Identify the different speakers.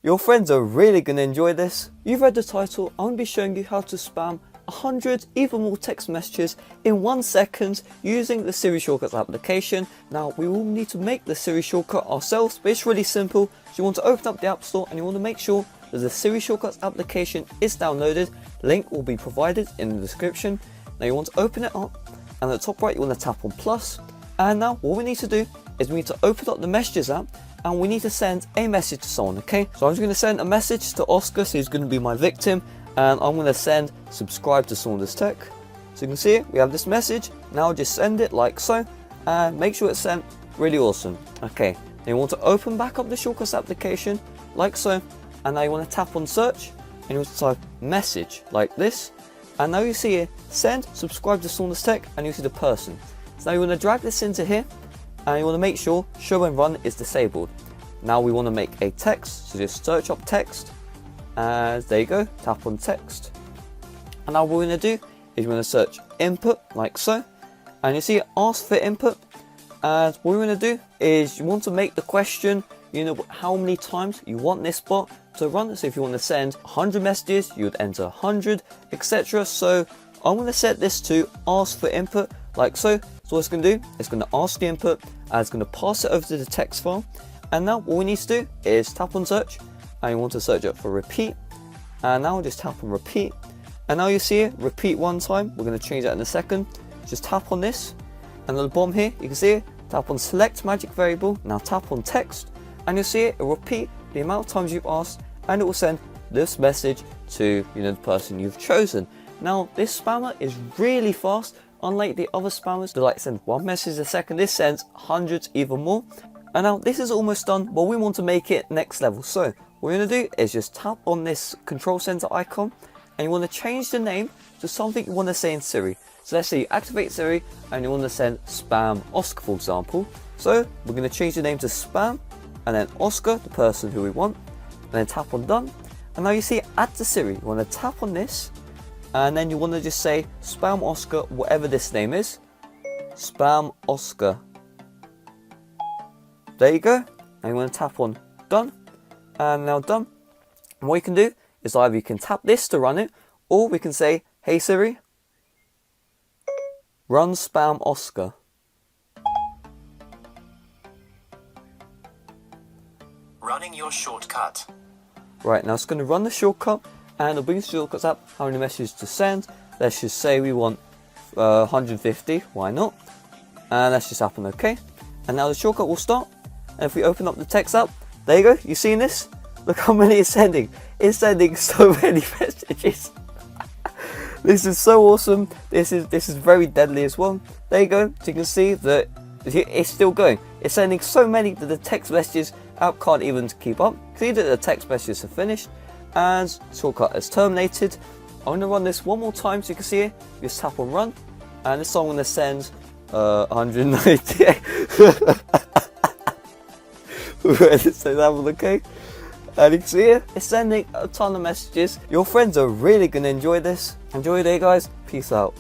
Speaker 1: Your friends are really going to enjoy this. You've read the title. I'm going to be showing you how to spam 100, even more text messages in 1 second using the Siri Shortcuts application. Now we will need to make the Siri shortcut ourselves, but it's really simple. So you want to open up the App Store and you want to make sure that the Siri Shortcuts application is downloaded. Link will be provided in the description. Now you want to open it up, and at the top right you want to tap on plus. And now what we need to do is we need to open up the Messages app and we need to send a message to someone, okay? So I'm just going to send a message to Oscar, so he's going to be my victim, and I'm going to send subscribe to Saunders Tech. So you can see it, we have this message. Now just send it like so, and make sure it's sent. Really awesome. Okay, now you want to open back up the Shortcuts application like so, and now you want to tap on search and you want to type message like this, and now you see here send subscribe to Saunders Tech, and you see the person. So now you want to drag this into here, and you want to make sure show and run is disabled. Now we want to make a text, so just search up text, and there you go, tap on text. And now what we're going to do is we're going to search input like so, and you see ask for input. And what we're going to do is you want to make the question, you know, how many times you want this bot to run. So if you want to send 100 messages, you would enter 100, etc. So I'm going to set this to ask for input like so. So what it's going to do, it's going to ask the input, and it's going to pass it over to the text file. And now what we need to do is tap on search, and you want to search up for repeat. And now just tap on repeat. And now you see it, repeat 1 time. We're going to change that in a second. Just tap on this, and at the bottom here, you can see it, tap on select magic variable. Now tap on text, and you'll see it will repeat the amount of times you've asked, and it will send this message to, you know, the person you've chosen. Now this spammer is really fast. Unlike the other spammers, they like send 1 message a second, this sends hundreds, even more. And now this is almost done, but we want to make it next level. So what we're going to do is just tap on this control center icon, and you want to change the name to something you want to say in Siri. So let's say you activate Siri and you want to send spam Oscar, for example. So we're going to change the name to spam, and then Oscar, the person who we want, and then tap on done. And now you see add to Siri. You want to tap on this, and then you want to just say spam Oscar, whatever this name is, spam Oscar. There you go. And you want to tap on done, and now done. And what you can do is either you can tap this to run it, or we can say, hey Siri, run spam Oscar.
Speaker 2: Running your shortcut.
Speaker 1: Right, now it's going to run the shortcut, and it'll bring the Shortcuts app how many messages to send. Let's just say we want 150, why not? And let's just tap on OK. And now the shortcut will start. And if we open up the text app, there you go, you seen this? Look how many it's sending. It's sending so many messages. This is so awesome. This is very deadly as well. There you go. So you can see that it's still going. It's sending so many that the text messages app can't even keep up. See that the text messages are finished and shortcut is terminated. I'm going to run this 1 more time so you can see it. Just tap on run, and this time I'm going to send 190. Let's say that one, okay? And you can see it, it's sending a ton of messages. Your friends are really going to enjoy this. Enjoy your day, guys. Peace out.